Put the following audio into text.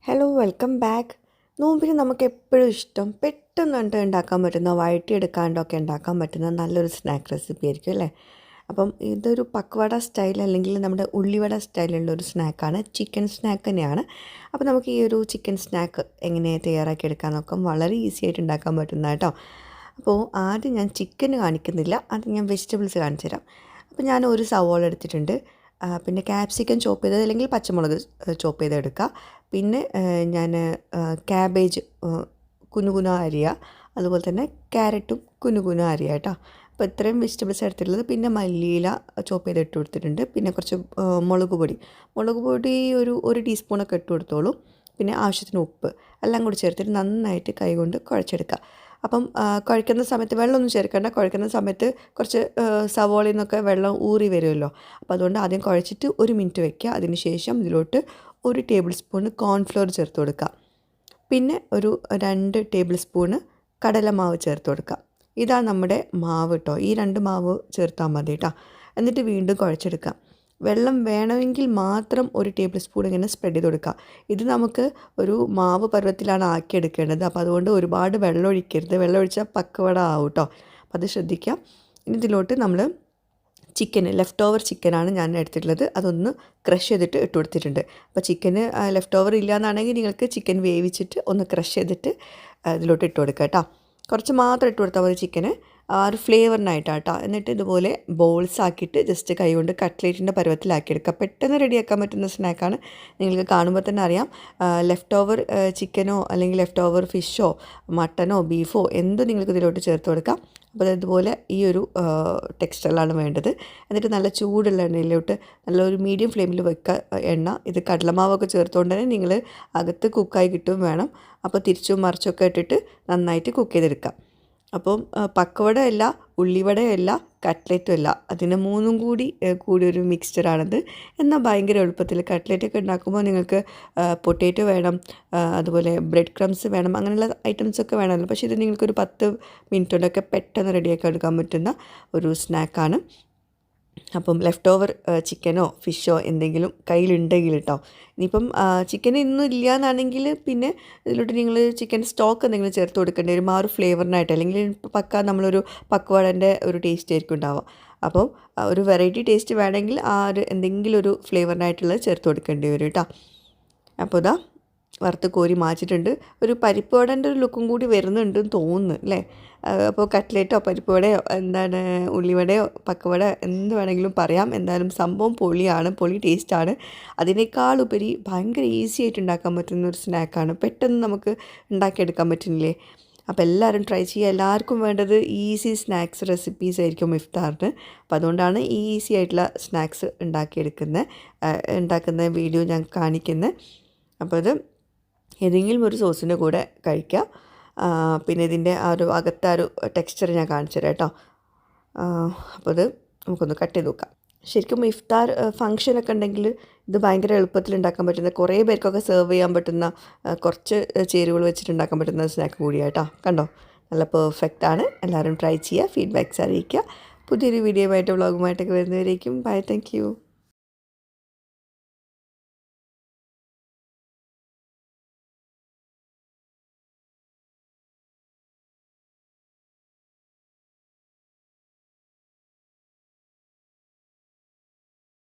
Hello welcome back. നോമ്പിന് നമുക്ക് എപ്പോഴും ഇഷ്ടം പെട്ടെന്ന് ഉണ്ടാക്കാൻ പറ്റുന്ന വഴറ്റിയെടുക്കാണ്ടൊക്കെ ഉണ്ടാക്കാൻ പറ്റുന്ന നല്ലൊരു സ്നാക്ക് റെസിപ്പി ആയിരിക്കും അല്ലേ. അപ്പം ഇതൊരു പക്വട സ്റ്റൈൽ അല്ലെങ്കിൽ നമ്മുടെ ഉള്ളിവട സ്റ്റൈലുള്ള ഒരു സ്നാക്കാണ്, ചിക്കൻ സ്നാക്ക് തന്നെയാണ്. അപ്പോൾ നമുക്ക് ഈ ഒരു ചിക്കൻ സ്നാക്ക് എങ്ങനെ തയ്യാറാക്കി എടുക്കാൻ നോക്കാം. വളരെ ഈസി ആയിട്ട് ഉണ്ടാക്കാൻ പറ്റുന്ന കേട്ടോ. അപ്പോൾ ആദ്യം ഞാൻ ചിക്കൻ കാണിക്കുന്നില്ല, ആദ്യം ഞാൻ വെജിറ്റബിൾസ് കാണിച്ചു തരാം. അപ്പോൾ ഞാൻ ഒരു സവോള എടുത്തിട്ടുണ്ട്, പിന്നെ ക്യാപ്സിക്കം ചോപ്പ് ചെയ്തത് അല്ലെങ്കിൽ പച്ചമുളക് ചോപ്പ് ചെയ്തെടുക്കുക. പിന്നെ ഞാൻ ക്യാബേജ് കുനുകുന അരിയുക, അതുപോലെ തന്നെ ക്യാരറ്റും കുനുകുന അരിയുക കേട്ടോ. അപ്പോൾ ഇത്രയും വെജിറ്റബിൾസ് എടുത്തിട്ടുള്ളത്. പിന്നെ മല്ലിയില ചോപ്പ് ചെയ്ത് ഇട്ട് കൊടുത്തിട്ടുണ്ട്. പിന്നെ കുറച്ച് മുളക് പൊടി ഒരു ടീസ്പൂണൊക്കെ ഇട്ട് കൊടുത്തോളൂ. പിന്നെ ആവശ്യത്തിന് ഉപ്പ് എല്ലാം കൂടി ചേർത്തിട്ട് നന്നായിട്ട് കൈകൊണ്ട് കുഴച്ചെടുക്കുക. അപ്പം കുഴക്കുന്ന സമയത്ത് വെള്ളമൊന്നും ചേർക്കേണ്ട. കുഴക്കുന്ന സമയത്ത് കുറച്ച് സവോളയിൽ നിന്നൊക്കെ വെള്ളം ഊറി വരുമല്ലോ. അപ്പോൾ അതുകൊണ്ട് ആദ്യം കുഴച്ചിട്ട് 1 മിനിറ്റ് വയ്ക്കുക. അതിന് ശേഷം ഇതിലോട്ട് 1 ടേബിൾ സ്പൂൺ കോൺഫ്ലോർ ചേർത്ത് കൊടുക്കുക. പിന്നെ ഒരു 2 ടേബിൾ സ്പൂണ് കടലമാവ് ചേർത്ത് കൊടുക്കുക. ഇതാണ് നമ്മുടെ മാവ് കേട്ടോ. ഈ 2 മാവ് ചേർത്താൽ മതി കേട്ടോ. എന്നിട്ട് വീണ്ടും കുഴച്ചെടുക്കുക. വെള്ളം വേണമെങ്കിൽ മാത്രം 1 ടേബിൾ സ്പൂൺ ഇങ്ങനെ സ്പ്രെഡ് ചെയ്ത് കൊടുക്കുക. ഇത് നമുക്ക് ഒരു മാവ് പരുവത്തിലാണ് ആക്കിയെടുക്കേണ്ടത്. അപ്പോൾ അതുകൊണ്ട് ഒരുപാട് വെള്ളം ഒഴിക്കരുത്. വെള്ളം ഒഴിച്ചാൽ പക്കവട ആവും കേട്ടോ. അപ്പോൾ അത് ശ്രദ്ധിക്കുക. ഇനി ഇതിലോട്ട് നമ്മൾ ലെഫ്റ്റ് ഓവർ ചിക്കനാണ് ഞാൻ എടുത്തിട്ടുള്ളത്. അതൊന്ന് ക്രഷ് ചെയ്തിട്ട് ഇട്ട് കൊടുത്തിട്ടുണ്ട്. അപ്പോൾ ചിക്കന് ലെഫ്റ്റ് ഓവർ ഇല്ലയെന്നാണെങ്കിൽ നിങ്ങൾക്ക് ചിക്കൻ വേവിച്ചിട്ട് ഒന്ന് ക്രഷ് ചെയ്തിട്ട് ഇതിലോട്ട് ഇട്ട് കൊടുക്കുക കേട്ടോ. കുറച്ച് മാത്രം ഇട്ട് കൊടുത്താൽ മതി ചിക്കന്, ആ ഒരു ഫ്ലേവറിനായിട്ടാണ് കേട്ടോ. എന്നിട്ട് ഇതുപോലെ ബോൾസ് ആക്കിയിട്ട് ജസ്റ്റ് കൈകൊണ്ട് കട്ട്ലേറ്റിൻ്റെ പരുവത്തിലാക്കിയെടുക്കുക. പെട്ടെന്ന് റെഡിയാക്കാൻ പറ്റുന്ന സ്നാക്കാണ്. നിങ്ങൾക്ക് കാണുമ്പോൾ തന്നെ അറിയാം. ലെഫ്റ്റ് ഓവർ ചിക്കനോ അല്ലെങ്കിൽ ലെഫ്റ്റ് ഓവർ ഫിഷോ മട്ടനോ ബീഫോ എന്തും നിങ്ങൾക്ക് ഇതിലോട്ട് ചേർത്ത് കൊടുക്കാം. അപ്പോൾ ഇതുപോലെ ഈ ഒരു ടെക്സ്ചറിലാണ് വേണ്ടത്. എന്നിട്ട് നല്ല ചൂടുള്ള എണ്ണയിലോട്ട് നല്ലൊരു മീഡിയം ഫ്ലെയിമിൽ വെക്കുക എണ്ണ. ഇത് കടലമാവൊക്കെ ചേർത്തുകൊണ്ട് തന്നെ നിങ്ങൾ അകത്ത് കുക്കായി കിട്ടും വേണം. അപ്പോൾ തിരിച്ചും മറിച്ചൊക്കെ ഇട്ടിട്ട് നന്നായിട്ട് കുക്ക് ചെയ്തെടുക്കാം. അപ്പം പക്കവടയല്ല, ഉള്ളിവടയല്ല, കട്ട്ലേറ്റും അല്ല, അതിന് 3ഉം കൂടി ഒരു മിക്സ്ചറാണിത്. എന്നാൽ ഭയങ്കര എളുപ്പത്തിൽ കട്ട്ലേറ്റൊക്കെ ഉണ്ടാക്കുമ്പോൾ നിങ്ങൾക്ക് പൊട്ടേറ്റോ വേണം, അതുപോലെ ബ്രെഡ് ക്രംസ് വേണം, അങ്ങനെയുള്ള ഐറ്റംസൊക്കെ വേണമല്ലോ. പക്ഷേ ഇത് നിങ്ങൾക്കൊരു 10 മിനിറ്റ് കൊണ്ടൊക്കെ പെട്ടെന്ന് റെഡിയാക്കി എടുക്കാൻ പറ്റുന്ന ഒരു സ്നാക്കാണ്. അപ്പം ലെഫ്റ്റ് ഓവർ ചിക്കനോ ഫിഷോ എന്തെങ്കിലും കയ്യിലുണ്ടെങ്കിൽ കേട്ടോ. ഇനിയിപ്പം ചിക്കൻ ഇന്നും ഇല്ല എന്നാണെങ്കിൽ പിന്നെ ഇതിലോട്ട് നിങ്ങൾ ചിക്കൻ സ്റ്റോക്ക് എന്തെങ്കിലും ചേർത്ത് കൊടുക്കേണ്ടി വരും, ആ ഒരു ഫ്ലേവറിനായിട്ട്. അല്ലെങ്കിൽ നമ്മളൊരു പക്വാടൻ്റെ ഒരു ടേസ്റ്റ് ആയിരിക്കും ഉണ്ടാവുക. അപ്പോൾ ഒരു വെറൈറ്റി ടേസ്റ്റ് വേണമെങ്കിൽ ആ ഒരു എന്തെങ്കിലും ഒരു ഫ്ലേവറിനായിട്ടുള്ളത് ചേർത്ത് കൊടുക്കേണ്ടി വരും കേട്ടോ. അപ്പോൾ ഇതാ വറുത്ത് കോരി മാറ്റിയിട്ടുണ്ട്. ഒരു പരിപ്പ് വടേൻ്റെ ഒരു ലുക്കും കൂടി വരുന്നുണ്ടെന്ന് തോന്നുന്നു അല്ലേ. അപ്പോൾ കട്ട്ലേറ്റോ പരിപ്പ് വടയോ ഉള്ളിവടയോ പക്കവട എന്ത് വേണമെങ്കിലും പറയാം. എന്തായാലും സംഭവം പൊളി ടേസ്റ്റാണ്. അതിനേക്കാളുപരി ഭയങ്കര ഈസി ആയിട്ട് ഉണ്ടാക്കാൻ പറ്റുന്ന ഒരു സ്നാക്കാണ്. പെട്ടെന്ന് നമുക്ക് ഉണ്ടാക്കിയെടുക്കാൻ പറ്റുന്നില്ലേ. അപ്പോൾ എല്ലാവരും ട്രൈ ചെയ്യുക. എല്ലാവർക്കും വേണ്ടത് ഈസി സ്നാക്സ് റെസിപ്പീസ് ആയിരിക്കും ഇഫ്താറിന്. അപ്പോൾ അതുകൊണ്ടാണ് ഈ ഈസി ആയിട്ടുള്ള സ്നാക്സ് ഉണ്ടാക്കുന്ന വീഡിയോ ഞാൻ കാണിക്കുന്നത്. അപ്പോൾ ഇത് ഏതെങ്കിലും ഒരു സോസിൻ്റെ കൂടെ കഴിക്കുക. പിന്നെ ഇതിൻ്റെ ആ ഒരു അകത്തെ ഒരു ടെക്സ്ചർ ഞാൻ കാണിച്ചു തരാം കേട്ടോ. അപ്പോൾ ഇത് നമുക്കൊന്ന് കട്ട് ചെയ്ത് നോക്കാം. ശരിക്കും ഇഫ്താർ ഫംഗ്ഷനൊക്കെ ഉണ്ടെങ്കിൽ ഇത് ഭയങ്കര എളുപ്പത്തിൽ ഉണ്ടാക്കാൻ പറ്റുന്ന, കുറേ പേർക്കൊക്കെ സെർവ് ചെയ്യാൻ പറ്റുന്ന, കുറച്ച് ചേരുവകൾ വെച്ചിട്ട് ഉണ്ടാക്കാൻ പറ്റുന്ന സ്നാക്ക് കൂടിയാട്ടോ. കണ്ടോ, നല്ല പെർഫെക്റ്റാണ്. എല്ലാവരും ട്രൈ ചെയ്യുക, ഫീഡ്ബാക്ക്സ് അറിയിക്കുക. പുതിയൊരു വീഡിയോയുമായിട്ട് വ്ളോഗുമായിട്ടൊക്കെ വരുന്നവരേക്കും ബൈ, താങ്ക് യു.